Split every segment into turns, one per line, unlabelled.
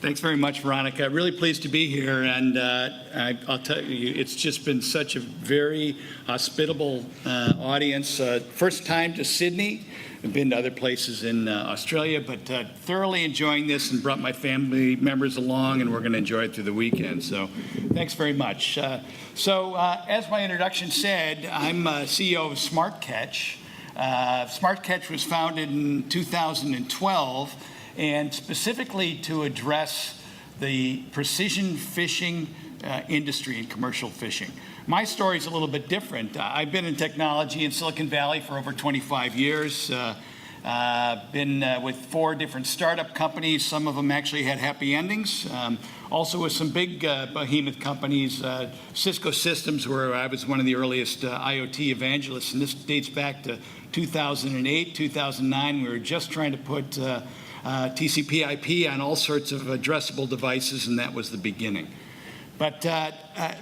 Thanks very much, Veronica. Really pleased to be here, and I'll tell you, it's just been such a very hospitable audience. First time to Sydney. I've been to other places in Australia, but thoroughly enjoying this and brought my family members along, and we're going to enjoy it through the weekend. So thanks very much. As my introduction said, I'm CEO of SmartCatch. SmartCatch was founded in 2012, and specifically to address the precision fishing industry and commercial fishing. My story is a little bit different. I've been in technology in Silicon Valley for over 25 years. Been with 4 different startup companies. Some of them actually had happy endings. Also with some big behemoth companies, Cisco Systems, where I was one of the earliest IoT evangelists, and this dates back to 2008, 2009. We were just trying to put TCP/IP on all sorts of addressable devices, and that was the beginning. But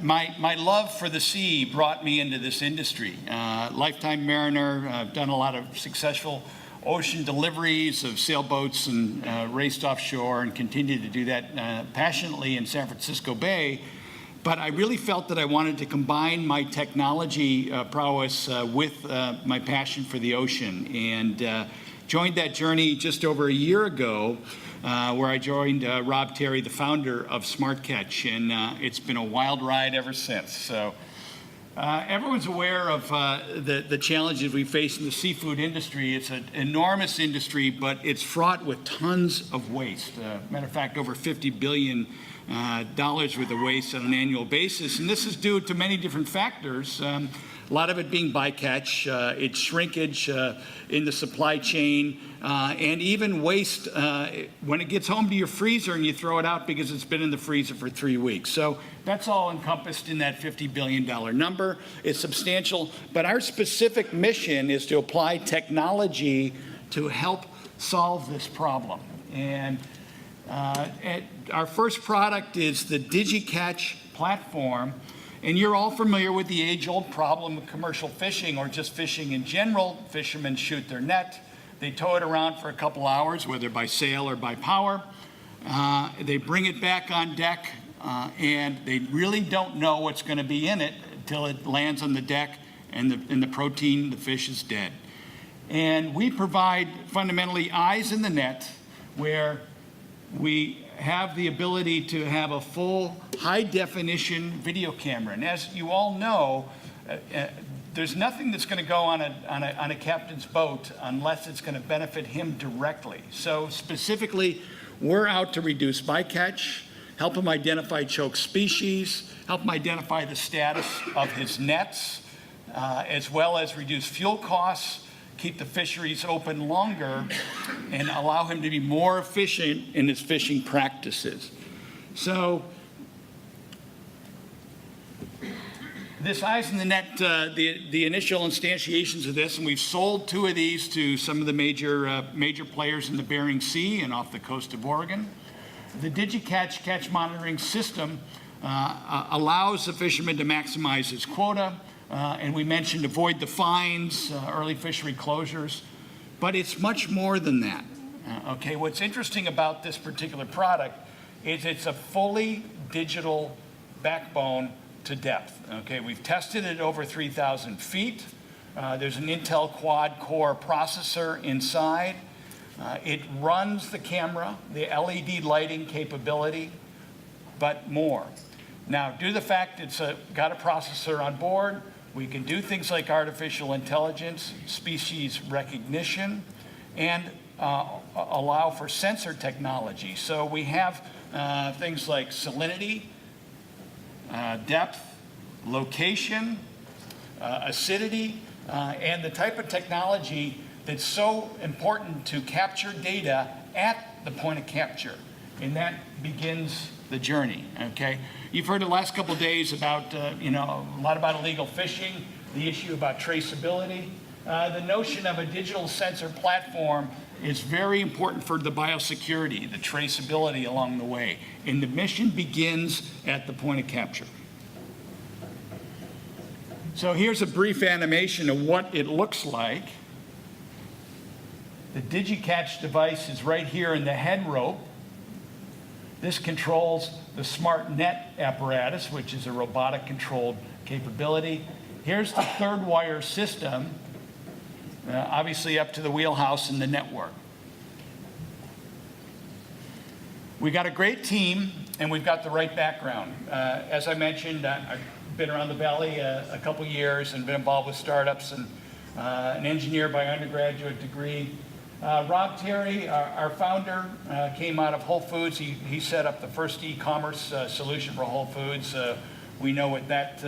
my love for the sea brought me into this industry. Lifetime mariner, I've done a lot of successful ocean deliveries of sailboats and raced offshore and continue to do that passionately in San Francisco Bay. But I really felt that I wanted to combine my technology prowess with my passion for the ocean, and joined that journey just over a year ago, where I joined Rob Terry, the founder of SmartCatch, and it's been a wild ride ever since. So everyone's aware of the challenges we face in the seafood industry. It's an enormous industry, but it's fraught with tons of waste. Matter of fact, over $50 billion worth of waste on an annual basis, and this is due to many different factors. A lot of it being bycatch, its shrinkage in the supply chain, and even waste when it gets home to your freezer and you throw it out because it's been in the freezer for 3 weeks. So that's all encompassed in that $50 billion number. It's substantial, but our specific mission is to apply technology to help solve this problem. And our first product is the Digi platform. And you're all familiar with the age-old problem of commercial fishing, or just fishing in general. Fishermen shoot their net, they tow it around for a couple hours, whether by sail or by power. They bring it back on deck, and they really don't know what's going to be in it until it lands on the deck, and the protein, the fish is dead. And we provide fundamentally eyes in the net, where we have the ability to have a full high-definition video camera. And as you all know, there's nothing that's going to go on a captain's boat unless it's going to benefit him directly. So specifically, we're out to reduce bycatch, help him identify choke species, help him identify the status of his nets, as well as reduce fuel costs, keep the fisheries open longer, and allow him to be more efficient in his fishing practices. So this eyes in the net, the initial instantiations of this, and we've sold 2 of these to some of the major players in the Bering Sea and off the coast of Oregon. The Digi catch monitoring system allows the fisherman to maximize his quota. And we mentioned avoid the fines, early fishery closures, but it's much more than that. Okay, what's interesting about this particular product is it's a fully digital backbone to depth. Okay, we've tested it over 3,000 feet. There's an Intel quad-core processor inside. It runs the camera, the LED lighting capability, but more. Now, due to the fact it's got a processor on board, we can do things like artificial intelligence, species recognition, and allow for sensor technology. So we have things like salinity, depth, location, acidity, and the type of technology that's so important to capture data at the point of capture. And that begins the journey, okay? You've heard the last couple of days about, a lot about illegal fishing, the issue about traceability. The notion of a digital sensor platform is very important for the biosecurity, the traceability along the way. And the mission begins at the point of capture. So here's a brief animation of what it looks like. The Digi device is right here in the head rope. This controls the smart net apparatus, which is a robotic controlled capability. Here's the third wire system, obviously up to the wheelhouse and the network. We got a great team, and we've got the right background. As I mentioned, I've been around the Valley a couple years and been involved with startups, and an engineer by undergraduate degree. Rob Terry, our founder, came out of Whole Foods. He set up the first e-commerce solution for Whole Foods. We know what that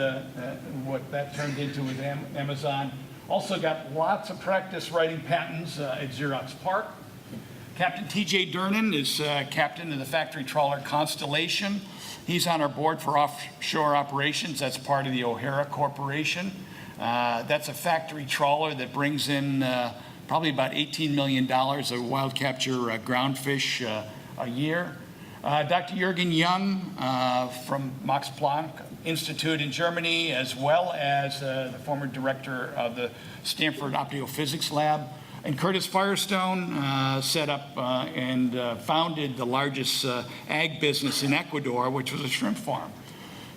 turned into with Amazon. Also got lots of practice writing patents at Xerox PARC. Captain T.J. Durnan is captain of the factory trawler Constellation. He's on our board for offshore operations. That's part of the O'Hara Corporation. That's a factory trawler that brings in probably about $18 million of wild capture ground fish a year. Dr. Jürgen Jung from Max Planck Institute in Germany, as well as the former director of the Stanford Optophysics Lab. And Curtis Firestone set up and founded the largest ag business in Ecuador, which was a shrimp farm.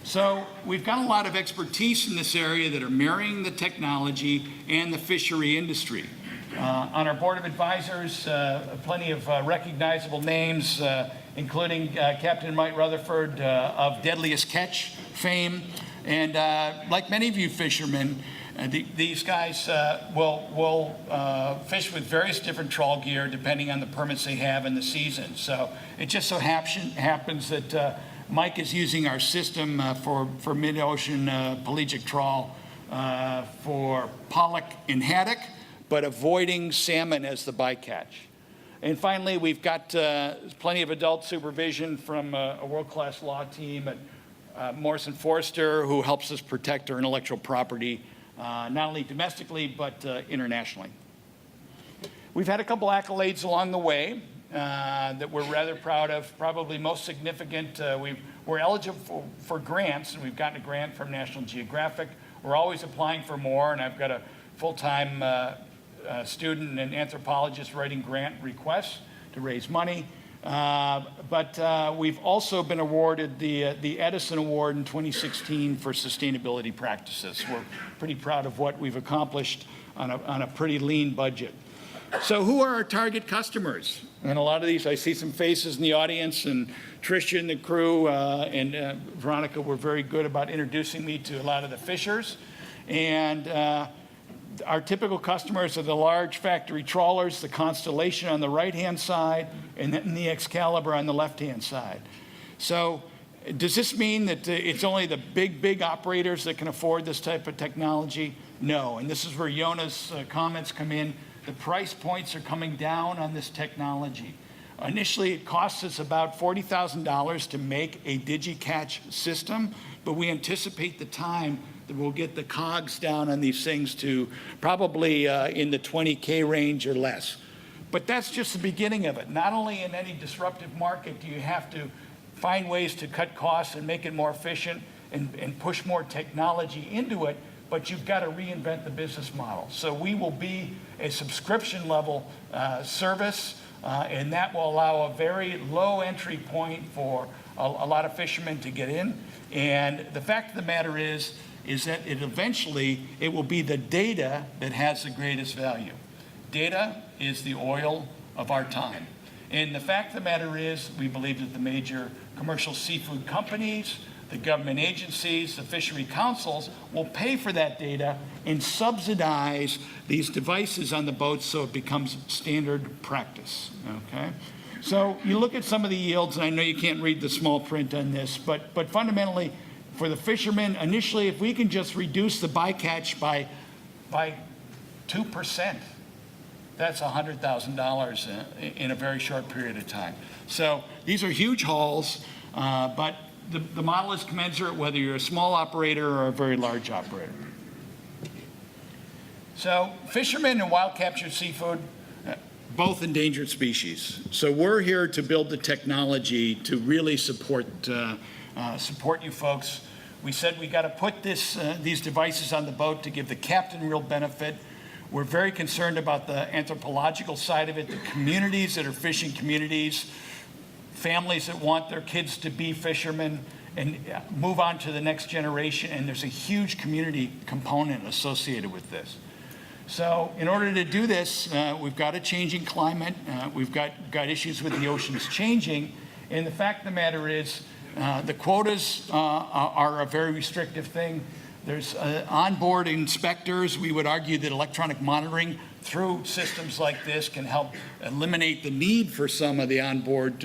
So we've got a lot of expertise in this area that are marrying the technology and the fishery industry. On our board of advisors, plenty of recognizable names, including Captain Mike Rutherford of Deadliest Catch fame. And like many of you fishermen, these guys will fish with various different trawl gear depending on the permits they have in the season. So it just so happens that Mike is using our system for mid-ocean pelagic trawl for pollock and haddock, but avoiding salmon as the bycatch. And finally, we've got plenty of adult supervision from a world-class law team at Morrison Forster, who helps us protect our intellectual property, not only domestically, but internationally. We've had a couple accolades along the way that we're rather proud of. Probably most significant, we're eligible for grants, and we've gotten a grant from National Geographic. We're always applying for more, and I've got a full-time student and anthropologist writing grant requests to raise money. But we've also been awarded the Edison Award in 2016 for sustainability practices. We're pretty proud of what we've accomplished on a pretty lean budget. So who are our target customers? And a lot of these, I see some faces in the audience, and Tricia and the crew and Veronica were very good about introducing me to a lot of the fishers. And our typical customers are the large factory trawlers, the Constellation on the right-hand side, and then the Excalibur on the left-hand side. So does this mean that it's only the big operators that can afford this type of technology? No, and this is where Yona's comments come in. The price points are coming down on this technology. Initially, it costs us about $40,000 to make a Digi catch system, but we anticipate the time that we'll get the cogs down on these things to probably in the 20K range or less. But that's just the beginning of it. Not only in any disruptive market do you have to find ways to cut costs and make it more efficient and push more technology into it, but you've got to reinvent the business model. So we will be a subscription level service, and that will allow a very low entry point for a lot of fishermen to get in. And the fact of the matter is that it will be the data that has the greatest value. Data is the oil of our time. And the fact of the matter is, we believe that the major commercial seafood companies, the government agencies, the fishery councils will pay for that data and subsidize these devices on the boats so it becomes standard practice, okay? So you look at some of the yields, and I know you can't read the small print on this, but fundamentally, for the fishermen, initially, if we can just reduce the bycatch by 2%, that's $100,000 in a very short period of time. So these are huge hauls, but the model is commensurate whether you're a small operator or a very large operator. So fishermen and wild captured seafood, both endangered species. So we're here to build the technology to really support you folks. We said we got to put these devices on the boat to give the captain real benefit. We're very concerned about the anthropological side of it, the communities that are fishing communities. families that want their kids to be fishermen and move on to the next generation, and there's a huge community component associated with this. So in order to do this, we've got a changing climate, we've got issues with the oceans changing, and the fact of the matter is the quotas are a very restrictive thing. There's onboard inspectors. We would argue that electronic monitoring through systems like this can help eliminate the need for some of the onboard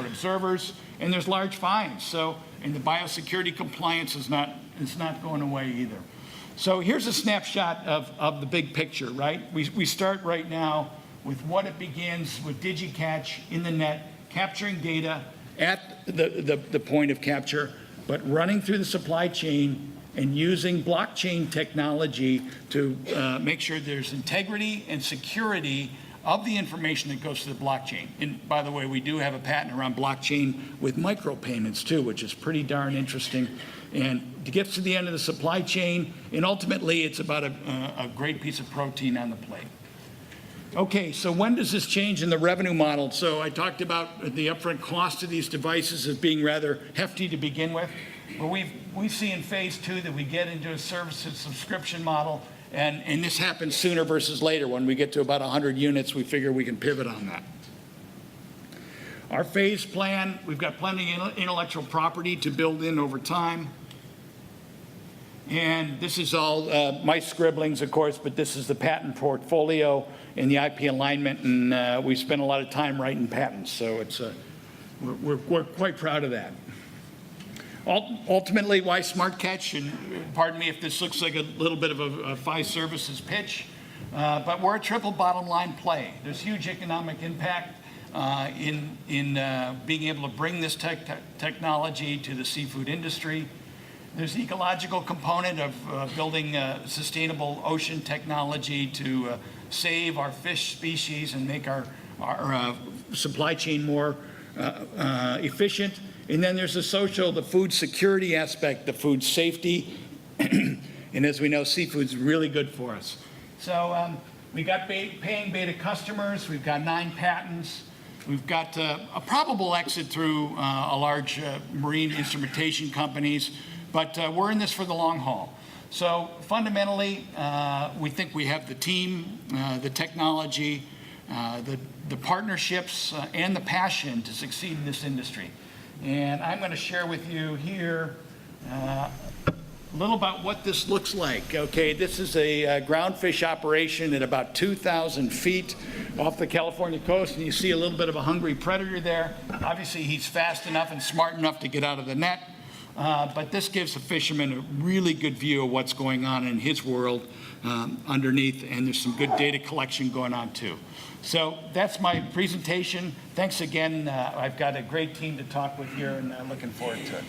observers. And there's large fines. So, and the biosecurity compliance is not going away either. So here's a snapshot of the big picture, right? We start right now with what it begins with DigiCatch in the net, capturing data at the point of capture, but running through the supply chain and using blockchain technology to make sure there's integrity and security of the information that goes to the blockchain. And by the way, we do have a patent around blockchain with micropayments too, which is pretty darn interesting. And it gets to the end of the supply chain, and ultimately it's about a great piece of protein on the plate. Okay, so when does this change in the revenue model? So I talked about the upfront cost of these devices as being rather hefty to begin with. But we see in phase 2 that we get into a services subscription model, and this happens sooner versus later. When we get to about 100 units, we figure we can pivot on that. Our phase plan, we've got plenty of intellectual property to build in over time. And this is all my scribblings, of course, but this is the patent portfolio and the IP alignment, and we spent a lot of time writing patents, so it's we're quite proud of that. Ultimately, why SmartCatch? And pardon me if this looks like a little bit of a 5 services pitch, but we're a triple bottom line play. There's huge economic impact in being able to bring this technology to the seafood industry. There's the ecological component of building sustainable ocean technology to save our fish species and make our supply chain more efficient. And then there's the social, the food security aspect, the food safety. And as we know, seafood's really good for us. So we got paying beta customers. We've got 9 patents. We've got a probable exit through a large marine instrumentation companies. But we're in this for the long haul. So fundamentally, we think we have the team, the technology, the partnerships, and the passion to succeed in this industry. And I'm going to share with you here a little about what this looks like. Okay, this is a ground fish operation at about 2,000 feet off the California coast, and you see a little bit of a hungry predator there. Obviously, he's fast enough and smart enough to get out of the net. But this gives the fisherman a really good view of what's going on in his world underneath, and there's some good data collection going on too. So that's my presentation. Thanks again. I've got a great team to talk with here, and I'm looking forward to it.